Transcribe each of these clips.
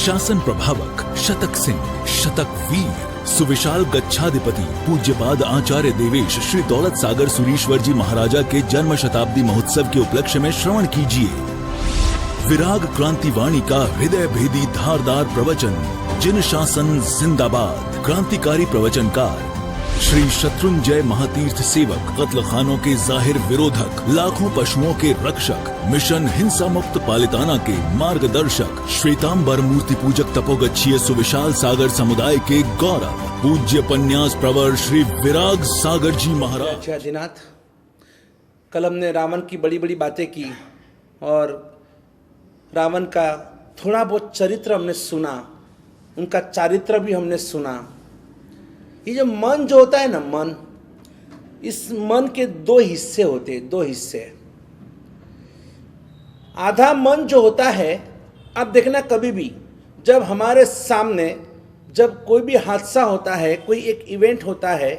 शासन प्रभावक शतक सिंह, शतक वीर, सुविशाल गच्छाधिपति पूज्यपाद आचार्य देवेश श्री दौलत सागर सुरीश्वर जी महाराजा के जन्म शताब्दी महोत्सव के उपलक्ष्य में श्रवण कीजिए विराग क्रांति वाणी का हृदय भेदी धारदार प्रवचन। जिन शासन जिंदाबाद। क्रांतिकारी प्रवचनकार श्री शत्रुंजय महातीर्थ सेवक, कत्ल खानों के जाहिर विरोधक, लाखों पशुओं के रक्षक, मिशन हिंसा मुक्त पालिताना के मार्गदर्शक, श्वेतांबर मूर्ति पूजक तपोगच्छीय सुविशाल सागर समुदाय के गौरव, पूज्य पन्यास प्रवर श्री विराग सागर जी महाराज। आदिनाथ, कल हमने रावण की बड़ी बड़ी बातें की और रावण का थोड़ा बहुत चरित्र हमने सुना, उनका चारित्र भी हमने सुना। ये जो मन जो होता है ना, मन, इस मन के दो हिस्से होते हैं, दो हिस्से। आधा मन जो होता है, आप देखना कभी भी जब हमारे सामने जब कोई भी हादसा होता है, कोई एक इवेंट होता है,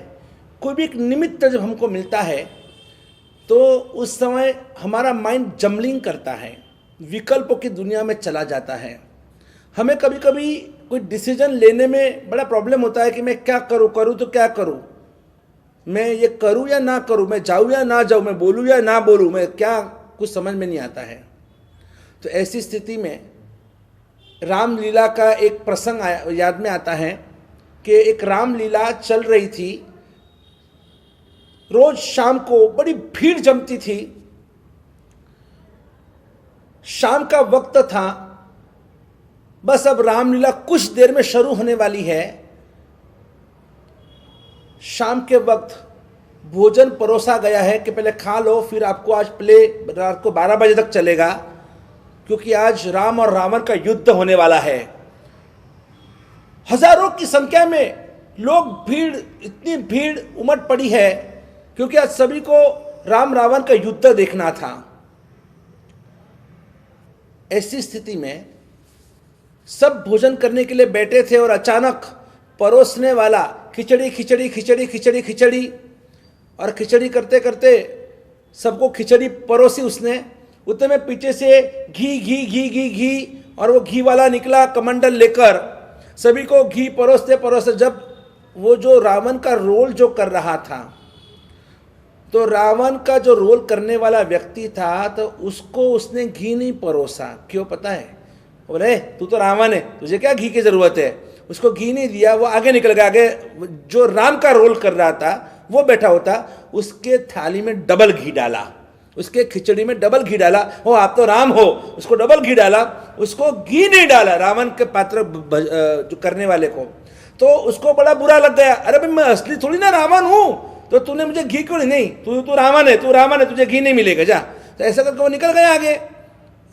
कोई भी एक निमित्त जब हमको मिलता है, तो उस समय हमारा माइंड जम्बलिंग करता है, विकल्पों की दुनिया में चला जाता है। हमें कभी कभी कोई डिसीजन लेने में बड़ा प्रॉब्लम होता है कि मैं क्या करूं, करूं तो क्या करूं, मैं ये करूं या ना करूं, मैं जाऊं या ना जाऊं, मैं बोलूं या ना बोलूं, मैं क्या, कुछ समझ में नहीं आता है। तो ऐसी स्थिति में रामलीला का एक प्रसंग याद में आता है कि एक रामलीला चल रही थी। रोज शाम को बड़ी भीड़ जमती थी। शाम का वक्त था, बस अब रामलीला कुछ देर में शुरू होने वाली है। शाम के वक्त भोजन परोसा गया है कि पहले खा लो, फिर आपको आज प्ले रात को 12 बजे तक चलेगा, क्योंकि आज राम और रावण का युद्ध होने वाला है। हजारों की संख्या में लोग, भीड़, इतनी भीड़ उमड़ पड़ी है क्योंकि आज सभी को राम रावण का युद्ध देखना था। ऐसी स्थिति में सब भोजन करने के लिए बैठे थे और अचानक परोसने वाला खिचड़ी खिचड़ी खिचड़ी खिचड़ी खिचड़ी और खिचड़ी करते करते सबको खिचड़ी परोसी उसने। उतने में पीछे से घी घी घी घी घी और वो घी वाला निकला कमंडल लेकर, सभी को घी परोसते परोसते जब वो जो रावण का रोल जो कर रहा था, तो रावण का जो रोल करने वाला व्यक्ति था, तो उसको उसने घी नहीं परोसा। क्यों पता है? बोले तू तो रावण है, तुझे क्या घी की जरूरत है। उसको घी नहीं दिया, वो आगे निकल गया। आगे जो राम का रोल कर रहा था वो बैठा होता, उसके थाली में डबल घी डाला, उसके खिचड़ी में डबल घी डाला। हो आप तो राम हो, उसको डबल घी डाला, उसको घी नहीं डाला रावण के पात्र जो करने वाले को। तो उसको बड़ा बुरा लग गया। अरे भाई मैं असली थोड़ी ना रावण हूं, तो तूने मुझे घी क्यों नहीं, तू रावण है, तू रावण है, तुझे घी नहीं मिलेगा, जा। तो ऐसा करके वो निकल गया आगे।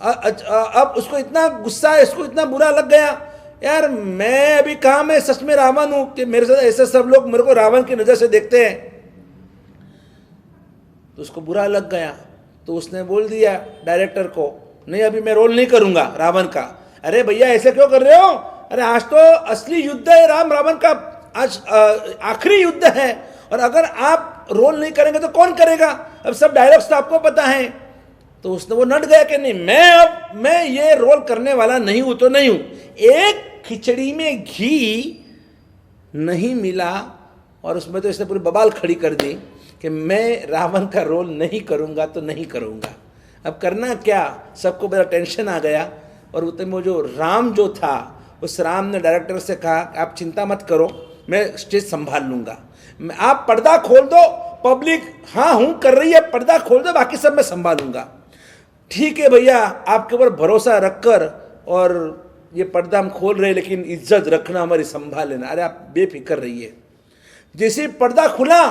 अब उसको इतना गुस्सा है, इसको इतना बुरा लग गया, यार मैं अभी कहाँ, मैं सच में रावण हूं कि मेरे साथ ऐसे सब लोग मेरे को रावण की नजर से देखते हैं। तो उसको बुरा लग गया, तो उसने बोल दिया डायरेक्टर को, नहीं अभी मैं रोल नहीं करूंगा रावण का। अरे भैया ऐसे क्यों कर रहे हो? अरे आज तो असली युद्ध है, राम रावण का आज आखिरी युद्ध है, और अगर आप रोल नहीं करेंगे तो कौन करेगा? अब सब डायलॉग्स तो आपको पता है। तो उसने वो नट गया कि नहीं, मैं ये रोल करने वाला नहीं हूं तो नहीं हूं। एक खिचड़ी में घी नहीं मिला और उसमें तो इसने पूरी बवाल खड़ी कर दी कि मैं रावण का रोल नहीं करूंगा तो नहीं करूंगा। अब करना क्या? सबको बड़ा टेंशन आ गया। और उतने में जो राम जो था, उस राम ने डायरेक्टर से कहा आप चिंता मत करो, मैं स्टेज संभाल लूंगा, आप पर्दा खोल दो, पब्लिक हाँ हूं कर रही है, पर्दा खोल दो, बाकी सब मैं संभालूंगा। ठीक है भैया, आपके ऊपर भरोसा रखकर और ये पर्दा हम खोल रहे हैं, लेकिन इज्जत रखना हमारी, संभाल लेना। अरे आप बेफिक्र रहिए। जैसे पर्दा खुला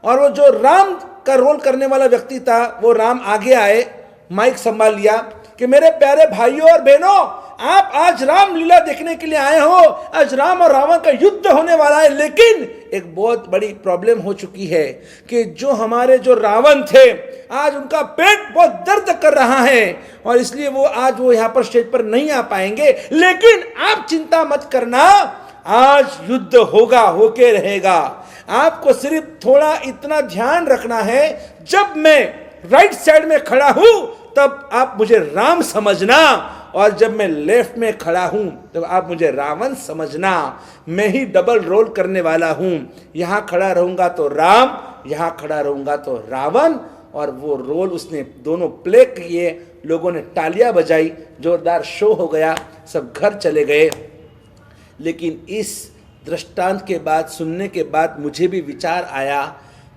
और वो जो राम का रोल करने वाला व्यक्ति था, वो राम आगे आए, माइक संभाल लिया कि मेरे प्यारे भाइयों और बहनों, आप आज रामलीला देखने के लिए आए हो, आज राम और रावण का युद्ध होने वाला है। लेकिन एक बहुत बड़ी प्रॉब्लम हो चुकी है कि जो हमारे जो रावण थे, आज उनका पेट बहुत दर्द कर रहा है और इसलिए वो यहाँ पर स्टेज पर नहीं आ पाएंगे। लेकिन आप चिंता मत करना, आज युद्ध होगा, होके रहेगा। आपको सिर्फ थोड़ा इतना ध्यान रखना है, जब मैं राइट साइड में खड़ा हूं तब आप मुझे राम समझना और जब मैं लेफ्ट में खड़ा हूं तो आप मुझे रावण समझना, मैं ही डबल रोल करने वाला हूं। यहां खड़ा रहूंगा तो राम, यहां खड़ा रहूंगा तो रावण। और वो रोल उसने दोनों प्ले किए, लोगों ने तालियां बजाई, जोरदार शो हो गया, सब घर चले गए। लेकिन इस दृष्टांत के बाद, सुनने के बाद मुझे भी विचार आया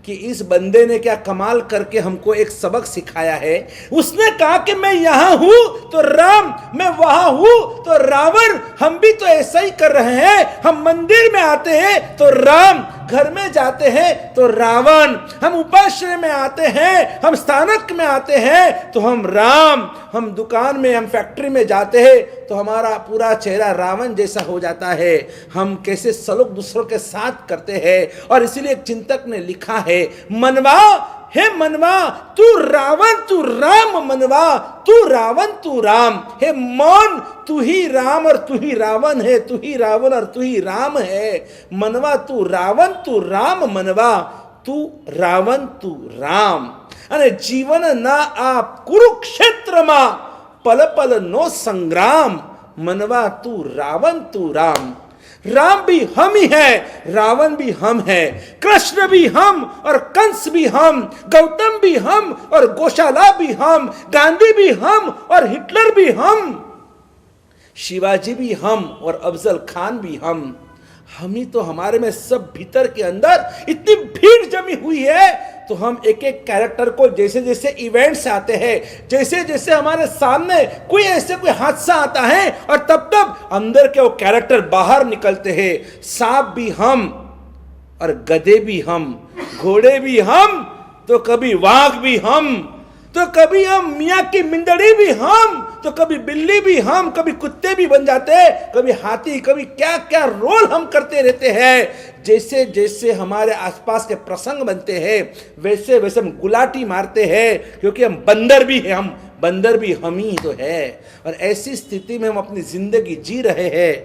कि इस बंदे ने क्या कमाल करके हमको एक सबक सिखाया है। उसने कहा कि मैं यहां हूं तो राम, मैं वहां हूं तो रावण। हम भी तो ऐसा ही कर रहे हैं। हम मंदिर में आते हैं तो राम, घर में जाते हैं तो रावण, हम उपाश्रय में आते हैं, हम स्थानक में आते हैं तो हम राम, हम दुकान में, हम फैक्ट्री में जाते हैं तो हमारा पूरा चेहरा रावण जैसा हो जाता है। हम कैसे सलूक दूसरों के साथ करते हैं। और इसीलिए एक चिंतक ने लिखा है, मनवा हे मनवा तू रावण तू राम, मनवा तू रावण तू राम। हे मौन, तू ही राम और तू ही रावण है, तू ही रावण और तू ही राम है। मनवा तू रावण तू राम, मनवा तू रावण तू राम। અને જીવન ના આ કુરુક્ષેત્રમાં પલ પલ નો સંગ્રામ, मनवा तू रावण तू राम। राम भी हम ही है, रावण भी हम है, कृष्ण भी हम और कंस भी हम, गौतम भी हम और गौशाला भी हम, गांधी भी हम और हिटलर भी हम, शिवाजी भी हम और अफजल खान भी हम ही तो। हमारे में सब भीतर के अंदर इतनी भीड़ जमी हुई है तो हम एक एक कैरेक्टर को, जैसे जैसे इवेंट्स आते हैं, जैसे जैसे हमारे सामने कोई ऐसे कोई हादसा आता है और तब तब अंदर के वो कैरेक्टर बाहर निकलते हैं। सांप भी हम और गधे भी हम, घोड़े भी हम तो कभी वाघ भी हम, तो कभी हम मियाँ की मिंदड़ी भी हम, तो कभी बिल्ली भी हम, कभी कुत्ते भी बन जाते हैं, कभी हाथी, कभी क्या क्या रोल हम करते रहते हैं। जैसे जैसे हमारे आसपास के प्रसंग बनते हैं वैसे वैसे हम गुलाटी मारते हैं, क्योंकि हम बंदर भी हैं, हम बंदर भी हम ही तो है। और ऐसी स्थिति में हम अपनी जिंदगी जी रहे हैं।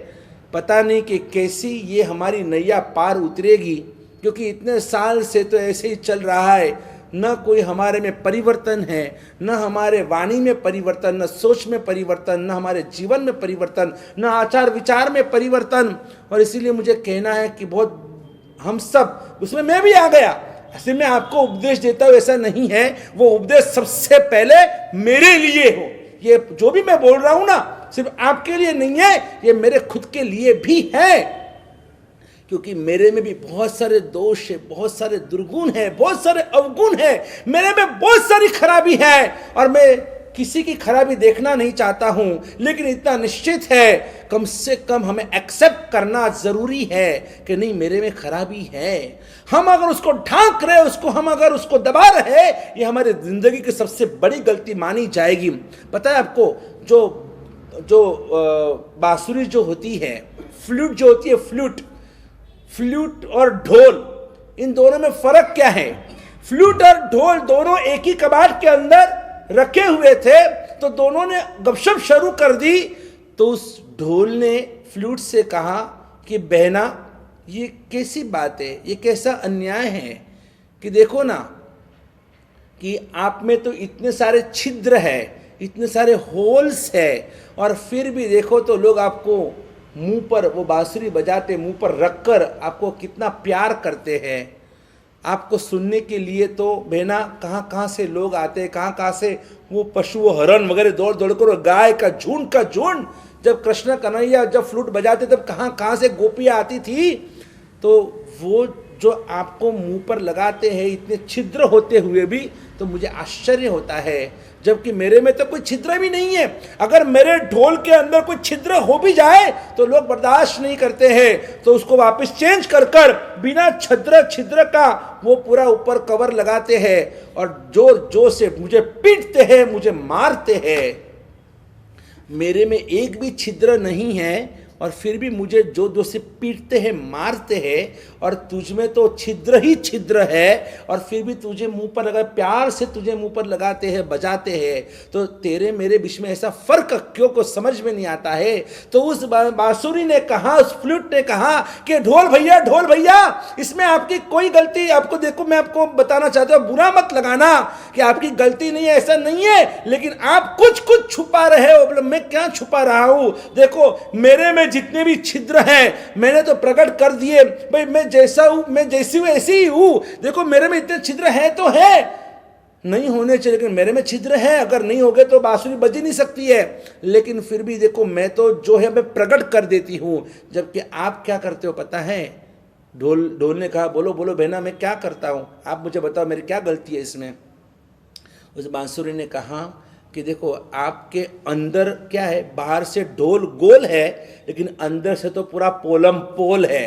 पता नहीं कि कैसी ये हमारी नैया पार उतरेगी, क्योंकि इतने साल से तो ऐसे ही चल रहा है। न कोई हमारे में परिवर्तन है, न हमारे वाणी में परिवर्तन, न सोच में परिवर्तन, न हमारे जीवन में परिवर्तन, न आचार विचार में परिवर्तन। और इसीलिए मुझे कहना है कि बहुत हम सब, उसमें मैं भी आ गया। ऐसे मैं आपको उपदेश देता हूँ ऐसा नहीं है, वो उपदेश सबसे पहले मेरे लिए हो। ये जो भी मैं बोल रहा हूँ ना, सिर्फ आपके लिए नहीं है, ये मेरे खुद के लिए भी है। क्योंकि मेरे में भी बहुत सारे दोष है, बहुत सारे दुर्गुण है, बहुत सारे अवगुण है, मेरे में बहुत सारी खराबी है। और मैं किसी की खराबी देखना नहीं चाहता हूं, लेकिन इतना निश्चित है, कम से कम हमें एक्सेप्ट करना जरूरी है कि नहीं, मेरे में खराबी है। हम अगर उसको ढांक रहे, उसको हम अगर उसको दबा रहे, ये हमारी जिंदगी की सबसे बड़ी गलती मानी जाएगी। पता है आपको, जो बांसुरी जो होती है, फ्लूट जो होती है, फ्लूट और ढोल, इन दोनों में फर्क क्या है? फ्लूट और ढोल दोनों एक ही कबाड़ के अंदर रखे हुए थे, तो दोनों ने गपशप शुरू कर दी। तो उस ढोल ने फ्लूट से कहा कि बहना, ये कैसी बात है, ये कैसा अन्याय है कि देखो ना कि आप में तो इतने सारे छिद्र है, इतने सारे होल्स है, और फिर भी देखो तो लोग आपको मुंह पर वो बांसुरी बजाते, मुंह पर रखकर आपको कितना प्यार करते हैं। आपको सुनने के लिए तो बहना कहाँ कहाँ से लोग आते हैं, कहाँ कहाँ से वो पशु हरण वगैरह दौड़ दौड़ कर, गाय का झुंड, जब कृष्ण कन्हैया जब फ्लूट बजाते तब कहाँ कहाँ से गोपियाँ आती थी। तो वो जो आपको मुंह पर लगाते हैं इतने छिद्र होते हुए भी, तो मुझे आश्चर्य होता है, जबकि मेरे में तो कोई छिद्र भी नहीं है। अगर मेरे ढोल के अंदर कोई छिद्र हो भी जाए तो लोग बर्दाश्त नहीं करते हैं, तो उसको वापस चेंज कर बिना छिद्र का वो पूरा ऊपर कवर लगाते हैं और जोर जोर से मुझे पीटते हैं, मुझे मारते हैं। मेरे में एक भी छिद्र नहीं है और फिर भी मुझे जो जो से पीटते हैं, मारते हैं, और तुझ में तो छिद्र ही छिद्र है, और फिर भी तुझे मुंह पर लगा, प्यार से तुझे मुंह पर लगाते हैं, बजाते हैं, तो तेरे मेरे बीच में ऐसा फर्क क्यों को समझ में नहीं आता है। तो उस बांसुरी ने कहा, उस फ्लूट ने कहा कि ढोल भैया इसमें आपकी कोई गलती, आपको देखो मैं आपको बताना चाहता हूं, बुरा मत लगाना कि आपकी गलती नहीं है, ऐसा नहीं है, लेकिन आप कुछ छुपा रहे हो। बोले मैं क्या छुपा रहा हूं, देखो मेरे में जितने भी छिद्र हैं मैंने तो प्रकट कर दिए, भाई मैं जैसा हूं, मैं जैसी हूं ऐसी ही हूं, देखो मेरे में इतने छिद्र हैं तो है, नहीं होने चाहिए लेकिन मेरे में छिद्र है, अगर नहीं होगे तो बांसुरी बज ही नहीं सकती है, लेकिन फिर भी देखो मैं तो जो है मैं प्रकट कर देती हूं। जबकि आप क्या करते हो पता है? ढोल ने कहा, बोलो बहना मैं क्या करता हूं, आप मुझे बताओ मेरी क्या गलती है इसमें। उस बांसुरी ने कहा कि देखो आपके अंदर क्या है, बाहर से ढोल गोल है लेकिन अंदर से तो पूरा पोलम पोल है।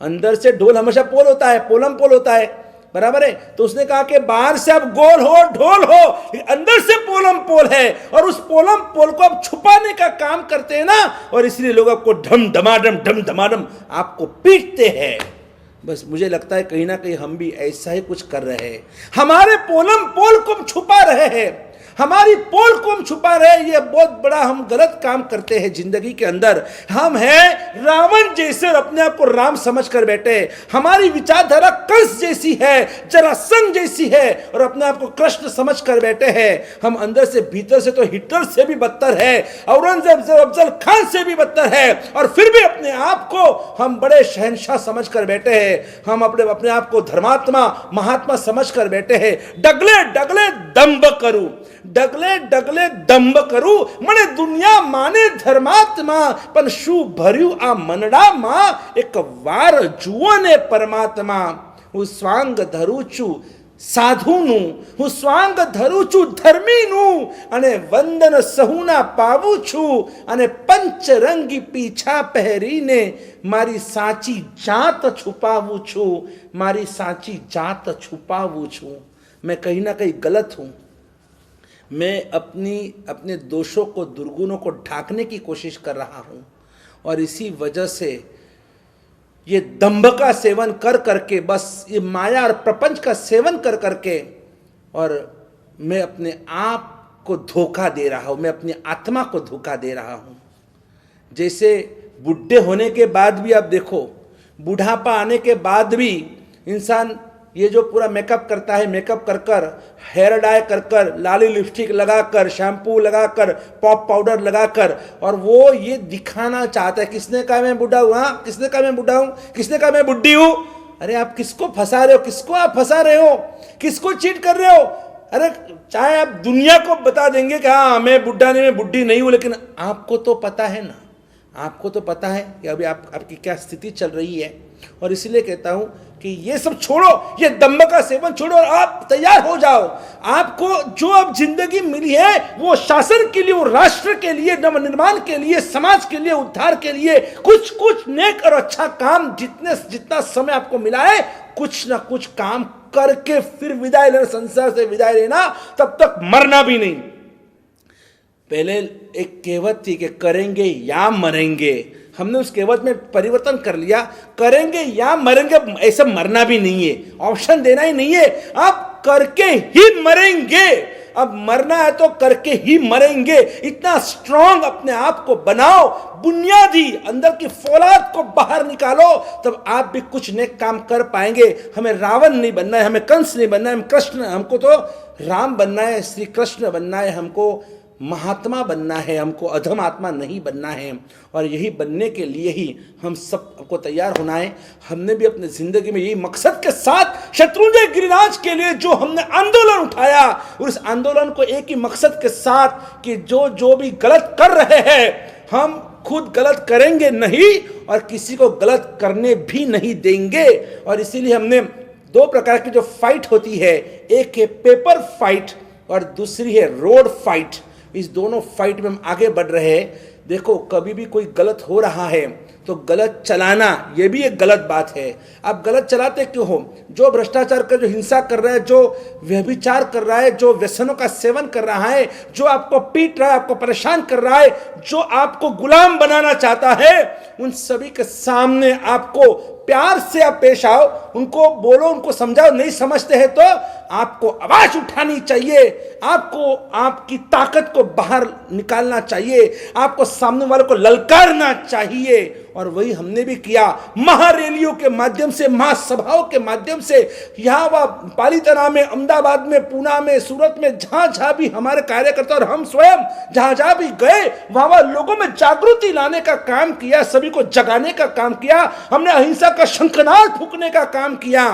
अंदर से ढोल हमेशा पोल होता है, पोलम पोल होता है, बराबर है। तो उसने कहा कि बाहर से आप गोल हो, ढोल हो, अंदर से पोलम पोल है, और उस पोलम पोल को आप छुपाने का काम करते हैं ना, और इसलिए लोग आपको ढम धमाडम आपको पीटते हैं। बस मुझे लगता है कहीं ना कहीं हम भी ऐसा ही कुछ कर रहे हैं, हमारे पोलम पोल को हम छुपा रहे हैं, हमारी पोल को हम छुपा रहे हैं। ये बहुत बड़ा हम गलत काम करते हैं जिंदगी के अंदर। हम हैं रावण जैसे और अपने आप को राम समझ कर बैठे, हमारी विचारधारा कंस जैसी है, जरासंध जैसी है, और अपने आप को कृष्ण समझ कर बैठे हैं। हम अंदर से भीतर से तो हिटलर से भी बदतर है, औरंगजेब अफजल खान से भी बदतर है, और फिर भी अपने आप को हम बड़े शहंशाह समझ कर बैठे हैं। हम अपने आप को धर्मात्मा महात्मा समझ कर बैठे हैं। डगले दंभ करूं, डगले दंभ करू, मने दुनिया माने धर्मात्मा, पण शू भर्यू आ मनडा मां, एक वार जुओ ने परमात्मा। હું સ્વાંગ ધરું છું સાધુનું, હું સ્વાંગ ધરું છું ધર્મીનું, અને વંદન સહુના પાવું છું, અને પંચરંગી પીછા પહેરીને મારી સાચી જાત છુપાવું છું, મારી સાચી જાત છુપાવું છું। मैं कहीं ना कहीं गलत हूं, मैं अपने दोषों को, दुर्गुणों को ढांकने की कोशिश कर रहा हूं, और इसी वजह से ये दंभ का सेवन कर करके, बस ये माया और प्रपंच का सेवन कर करके, और मैं अपने आप को धोखा दे रहा हूं, मैं अपनी आत्मा को धोखा दे रहा हूं। जैसे बुढ़े होने के बाद भी आप देखो, बुढ़ापा आने के बाद भी इंसान ये जो पूरा मेकअप करता है, मेकअप कर कर, हेयर डाई कर कर, लाली लिपस्टिक लगाकर, शैम्पू लगाकर, पॉप पाउडर लगाकर, और वो ये दिखाना चाहता है, किसने कहा मैं बूढ़ा हूँ, हाँ किसने कहा मैं बूढ़ा हूँ, किसने कहा मैं बुढ़ी हूँ। अरे आप किसको फंसा रहे हो, किसको आप फंसा रहे हो, किसको चीट कर रहे हो। अरे चाहे आप दुनिया को बता देंगे कि हाँ मैं बुढ़ा नहीं, मैं बुढ़ी नहीं हूँ, लेकिन आपको तो पता है ना, आपको तो पता है कि अभी आपकी क्या स्थिति चल रही है। और इसलिए कहता हूं कि ये सब छोड़ो, ये दंभ का सेवन छोड़ो, और आप तैयार हो जाओ। आपको जो अब जिंदगी मिली है वो शासन के लिए, वो राष्ट्र के लिए, नवनिर्माण के लिए, समाज के लिए, उद्धार के लिए, कुछ नेक और अच्छा काम, जितना समय आपको मिला है, कुछ ना कुछ काम करके फिर विदाई लेना, संसार से विदाई लेना, तब तक मरना भी नहीं। पहले एक कहावत थी कि करेंगे या मरेंगे, हमने उस कहावत में परिवर्तन कर लिया, करेंगे या मरेंगे, ऐसा मरना भी नहीं है, ऑप्शन देना ही नहीं है, आप करके ही मरेंगे। अब मरना है तो करके ही मरेंगे। इतना स्ट्रांग अपने आप को बनाओ, बुनियादी अंदर की फौलाद को बाहर निकालो, तब आप भी कुछ नेक काम कर पाएंगे। हमें रावण नहीं बनना है, हमें कंस नहीं बनना है, हम कृष्ण, हमको तो राम बनना है, श्री कृष्ण बनना है, हमको महात्मा बनना है, हमको अधम आत्मा नहीं बनना है। और यही बनने के लिए ही हम सबको तैयार होना है। हमने भी अपनी जिंदगी में यही मकसद के साथ शत्रुंजय गिरिराज के लिए जो हमने आंदोलन उठाया, और इस आंदोलन को एक ही मकसद के साथ कि जो भी गलत कर रहे हैं, हम खुद गलत करेंगे नहीं और किसी को गलत करने भी नहीं देंगे। और इसीलिए हमने दो प्रकार की जो फाइट होती है, एक है पेपर फाइट और दूसरी है रोड फाइट। इस दोनों फाइट में हम आगे बढ़ रहे हैं। देखो कभी भी कोई गलत हो रहा है तो गलत चलाना ये भी एक गलत बात है। आप गलत चलाते क्यों हो? जो भ्रष्टाचार कर, जो हिंसा कर रहा है, जो व्यभिचार कर रहा है, जो व्यसनों का सेवन कर रहा है, जो आपको पीट रहा है, आपको परेशान कर रहा है, जो आपको गुलाम बनाना चाहता है, उन सभी के सामने आपको प्यार से आप पेश आओ, उनको बोलो, उनको समझाओ। नहीं समझते हैं तो आपको आवाज उठानी चाहिए, आपको आपकी ताकत को बाहर निकालना चाहिए, आपको सामने वाले को ललकारना चाहिए। और वही हमने भी किया, महारैलियों के माध्यम से, महासभाओं के माध्यम से, यहाँ वह पालीताना में, अहमदाबाद में, पूना में, सूरत में, जहां जहां भी हमारे कार्यकर्ता और हम स्वयं जहां जहां भी गए, वहां लोगों में जागृति लाने का काम किया, सभी को जगाने का काम किया, हमने अहिंसा का शंखनाद फूंकने का काम किया।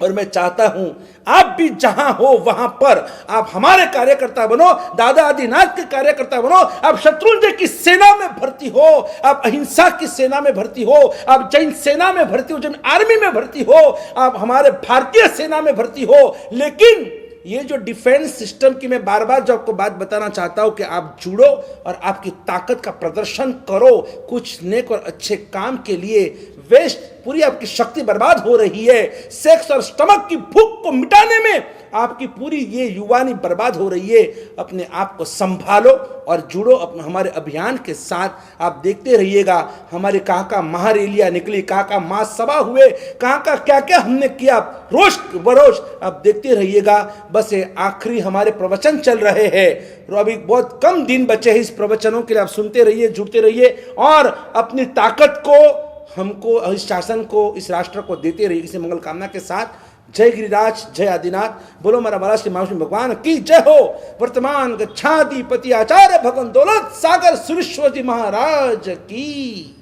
और मैं चाहता हूं आप भी जहां हो वहां पर आप हमारे कार्यकर्ता बनो, दादा आदिनाथ के कार्यकर्ता बनो, आप शत्रुंजय की सेना में भर्ती हो, आप अहिंसा की सेना में भर्ती हो, आप जैन सेना में भर्ती हो, जैन आर्मी में भर्ती हो, आप हमारे भारतीय सेना में भर्ती हो। लेकिन ये जो डिफेंस सिस्टम की मैं बार बार जो आपको बात बताना चाहता हूं कि आप जुड़ो और आपकी ताकत का प्रदर्शन करो कुछ नेक और अच्छे काम के लिए। वेस्ट पूरी आपकी शक्ति बर्बाद हो रही है, सेक्स और स्टमक की भूख को मिटाने में आपकी पूरी ये युवानी बर्बाद हो रही है। अपने आप को संभालो और जुड़ो अपने हमारे अभियान के साथ। आप देखते रहिएगा हमारे कहाँ का महारैलियां निकली, कहाँ का महासभा हुए, कहाँ का क्या क्या हमने किया, रोज बरोज आप देखते रहिएगा। बस ये आखिरी हमारे प्रवचन चल रहे हैं, अभी बहुत कम दिन बचे हैं इस प्रवचनों के लिए। आप सुनते रहिए, जुड़ते रहिए और अपनी ताकत को हमको, इस शासन को, इस राष्ट्र को देते रहिए। इसी मंगल कामना के साथ जय गिरिराज, जय आदिनाथ, बोलो हमारा महाराज श्री महाविष्णु भगवान की जय हो। वर्तमान गच्छाधिपति आचार्य भगवान दौलत सागर सुरेश्वर जी महाराज की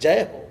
जय हो।